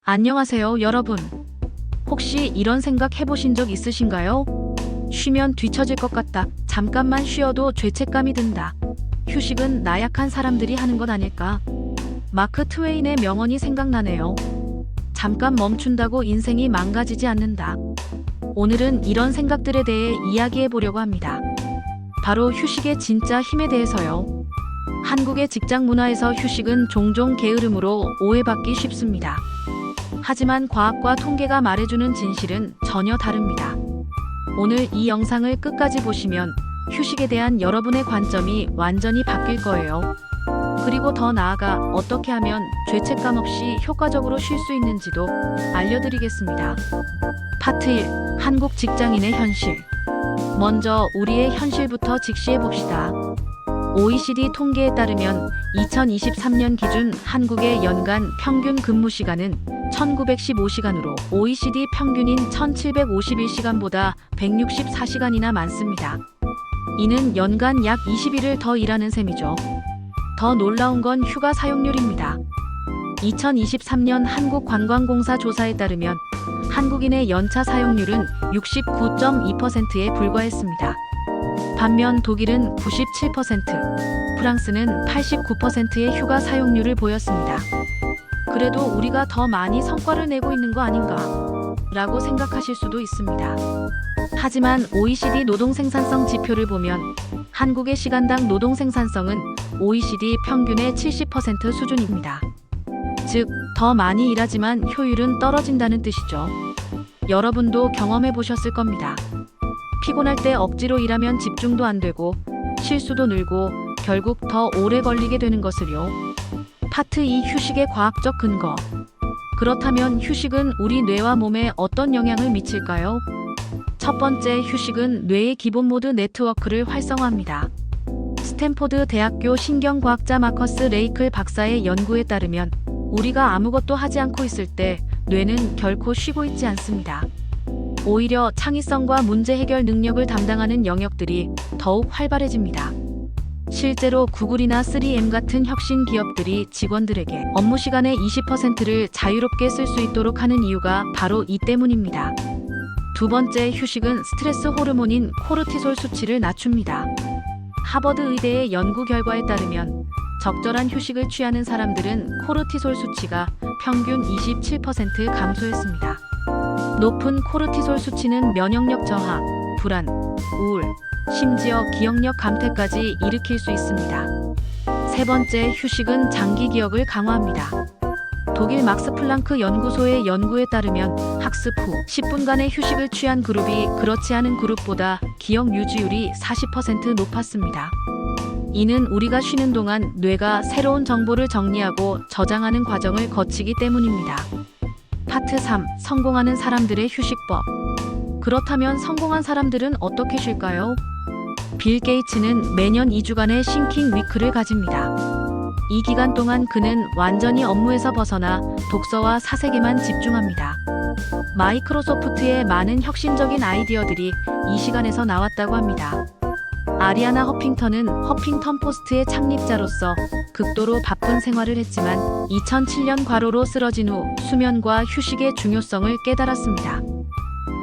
안녕하세요, 여러분. 혹시 이런 생각 해보신 적 있으신가요? 쉬면 뒤처질 것 같다. 잠깐만 쉬어도 죄책감이 든다. 휴식은 나약한 사람들이 하는 것 아닐까? 마크 트웨인의 명언이 생각나네요. 잠깐 멈춘다고 인생이 망가지지 않는다. 오늘은 이런 생각들에 대해 이야기해 보려고 합니다. 바로 휴식의 진짜 힘에 대해서요. 한국의 직장 문화에서 휴식은 종종 게으름으로 오해받기 쉽습니다. 하지만 과학과 통계가 말해주는 진실은 전혀 다릅니다. 오늘 이 영상을 끝까지 보시면 휴식에 대한 여러분의 관점이 완전히 바뀔 거예요. 그리고 더 나아가 어떻게 하면 죄책감 없이 효과적으로 쉴 수 있는지도 알려드리겠습니다. 파트 1. 한국 직장인의 현실. 먼저 우리의 현실부터 직시해 봅시다. OECD 통계에 따르면 2023년 기준 한국의 연간 평균 근무 시간은 1915시간으로 OECD 평균인 1751시간보다 164시간이나 많습니다. 이는 연간 약 20일을 더 일하는 셈이죠. 더 놀라운 건 휴가 사용률입니다. 2023년 한국관광공사 조사에 따르면 한국인의 연차 사용률은 69.2%에 불과했습니다. 반면 독일은 97%, 프랑스는 89%의 휴가 사용률을 보였습니다. 그래도 우리가 더 많이 성과를 내고 있는 거 아닌가? 라고 생각하실 수도 있습니다. 하지만 OECD 노동 생산성 지표를 보면 한국의 시간당 노동 생산성은 OECD 평균의 70% 수준입니다. 즉, 더 많이 일하지만 효율은 떨어진다는 뜻이죠. 여러분도 경험해 보셨을 겁니다. 피곤할 때 억지로 일하면 집중도 안 되고 실수도 늘고 결국 더 오래 걸리게 되는 것을요. 파트 2. 휴식의 과학적 근거. 그렇다면 휴식은 우리 뇌와 몸에 어떤 영향을 미칠까요? 첫 번째, 휴식은 뇌의 기본 모드 네트워크를 활성화합니다. 스탠포드 대학교 신경과학자 마커스 레이클 박사의 연구에 따르면 우리가 아무것도 하지 않고 있을 때 뇌는 결코 쉬고 있지 않습니다. 오히려 창의성과 문제 해결 능력을 담당하는 영역들이 더욱 활발해집니다. 실제로 구글이나 3M 같은 혁신 기업들이 직원들에게 업무 시간의 20%를 자유롭게 쓸 수 있도록 하는 이유가 바로 이 때문입니다. 두 번째, 휴식은 스트레스 호르몬인 코르티솔 수치를 낮춥니다. 하버드 의대의 연구 결과에 따르면 적절한 휴식을 취하는 사람들은 코르티솔 수치가 평균 27% 감소했습니다. 높은 코르티솔 수치는 면역력 저하, 불안, 우울, 심지어 기억력 감퇴까지 일으킬 수 있습니다. 세 번째, 휴식은 장기 기억을 강화합니다. 독일 막스 플랑크 연구소의 연구에 따르면 학습 후 10분간의 휴식을 취한 그룹이 그렇지 않은 그룹보다 기억 유지율이 40% 높았습니다. 이는 우리가 쉬는 동안 뇌가 새로운 정보를 정리하고 저장하는 과정을 거치기 때문입니다. 파트 3. 성공하는 사람들의 휴식법. 그렇다면 성공한 사람들은 어떻게 쉴까요? 빌 게이츠는 매년 2주간의 싱킹 위크를 가집니다. 이 기간 동안 그는 완전히 업무에서 벗어나 독서와 사색에만 집중합니다. 마이크로소프트의 많은 혁신적인 아이디어들이 이 시간에서 나왔다고 합니다. 아리아나 허핑턴은 허핑턴 포스트의 창립자로서 극도로 바쁜 생활을 했지만 2007년 과로로 쓰러진 후 수면과 휴식의 중요성을 깨달았습니다.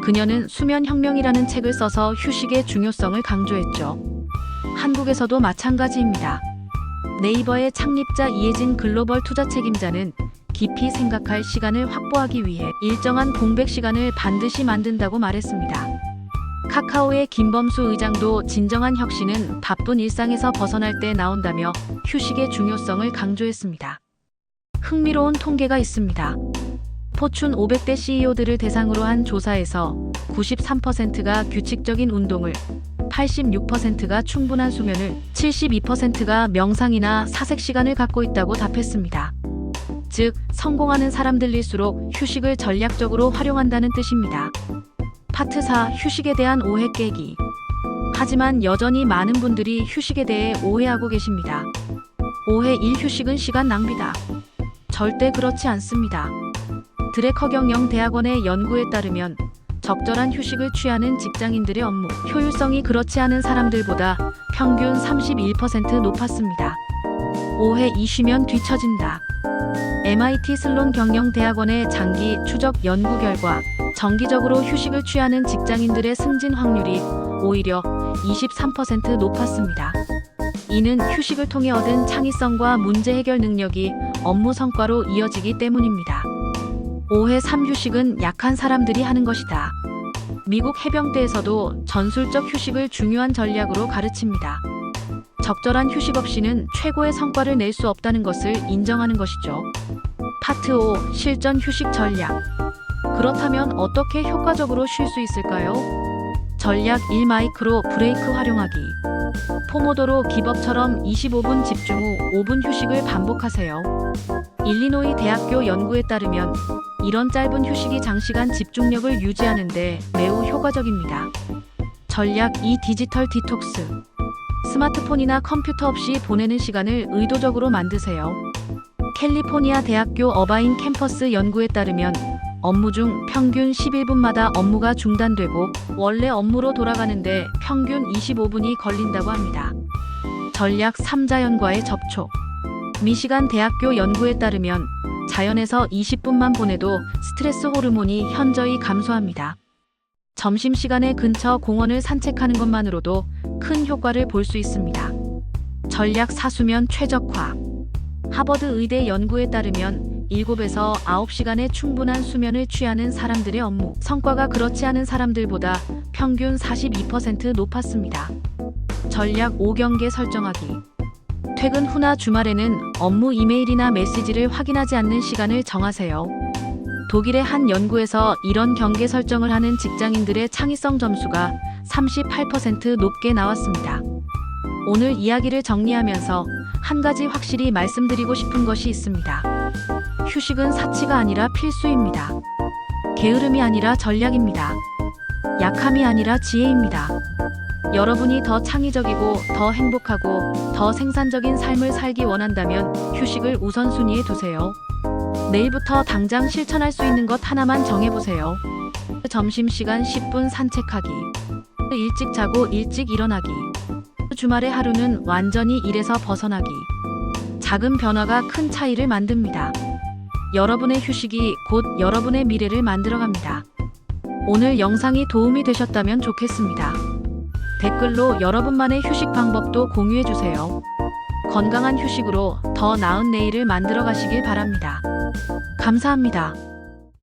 그녀는 수면혁명이라는 책을 써서 휴식의 중요성을 강조했죠. 한국에서도 마찬가지입니다. 네이버의 창립자 이혜진 글로벌 투자 책임자는 깊이 생각할 시간을 확보하기 위해 일정한 공백 시간을 반드시 만든다고 말했습니다. 카카오의 김범수 의장도 진정한 혁신은 바쁜 일상에서 벗어날 때 나온다며 휴식의 중요성을 강조했습니다. 흥미로운 통계가 있습니다. 포춘 500대 CEO들을 대상으로 한 조사에서 93%가 규칙적인 운동을, 86%가 충분한 수면을, 72%가 명상이나 사색 시간을 갖고 있다고 답했습니다. 즉, 성공하는 사람들일수록 휴식을 전략적으로 활용한다는 뜻입니다. 파트 4. 휴식에 대한 오해 깨기. 하지만 여전히 많은 분들이 휴식에 대해 오해하고 계십니다. 오해 1. 휴식은 시간 낭비다. 절대 그렇지 않습니다. 드레커경영 대학원의 연구에 따르면 적절한 휴식을 취하는 직장인들의 업무 효율성이 그렇지 않은 사람들보다 평균 31% 높았습니다. 오해 2. 쉬면 뒤처진다. MIT 슬론 경영대학원의 장기 추적 연구 결과 정기적으로 휴식을 취하는 직장인들의 승진 확률이 오히려 23% 높았습니다. 이는 휴식을 통해 얻은 창의성과 문제 해결 능력이 업무 성과로 이어지기 때문입니다. 오해 3 휴식은 약한 사람들이 하는 것이다. 미국 해병대에서도 전술적 휴식을 중요한 전략으로 가르칩니다. 적절한 휴식 없이는 최고의 성과를 낼 수 없다는 것을 인정하는 것이죠. 파트 5. 실전 휴식 전략. 그렇다면 어떻게 효과적으로 쉴 수 있을까요? 전략 1. 마이크로 브레이크 활용하기. 포모도로 기법처럼 25분 집중 후 5분 휴식을 반복하세요. 일리노이 대학교 연구에 따르면 이런 짧은 휴식이 장시간 집중력을 유지하는 데 매우 효과적입니다. 전략 2. 디지털 디톡스. 스마트폰이나 컴퓨터 없이 보내는 시간을 의도적으로 만드세요. 캘리포니아 대학교 어바인 캠퍼스 연구에 따르면 업무 중 평균 11분마다 업무가 중단되고 원래 업무로 돌아가는데 평균 25분이 걸린다고 합니다. 전략 3. 자연과의 접촉. 미시간 대학교 연구에 따르면 자연에서 20분만 보내도 스트레스 호르몬이 현저히 감소합니다. 점심시간에 근처 공원을 산책하는 것만으로도 큰 효과를 볼 수 있습니다. 전략 4. 수면 최적화. 하버드 의대 연구에 따르면 7에서 9시간의 충분한 수면을 취하는 사람들의 업무 성과가 그렇지 않은 사람들보다 평균 42% 높았습니다. 전략 5. 경계 설정하기. 퇴근 후나 주말에는 업무 이메일이나 메시지를 확인하지 않는 시간을 정하세요. 독일의 한 연구에서 이런 경계 설정을 하는 직장인들의 창의성 점수가 38% 높게 나왔습니다. 오늘 이야기를 정리하면서 한 가지 확실히 말씀드리고 싶은 것이 있습니다. 휴식은 사치가 아니라 필수입니다. 게으름이 아니라 전략입니다. 약함이 아니라 지혜입니다. 여러분이 더 창의적이고 더 행복하고 더 생산적인 삶을 살기 원한다면 휴식을 우선순위에 두세요. 내일부터 당장 실천할 수 있는 것 하나만 정해보세요. 점심시간 10분 산책하기. 일찍 자고 일찍 일어나기. 주말의 하루는 완전히 일에서 벗어나기. 작은 변화가 큰 차이를 만듭니다. 여러분의 휴식이 곧 여러분의 미래를 만들어갑니다. 오늘 영상이 도움이 되셨다면 좋겠습니다. 댓글로 여러분만의 휴식 방법도 공유해주세요. 건강한 휴식으로 더 나은 내일을 만들어 가시길 바랍니다. 감사합니다.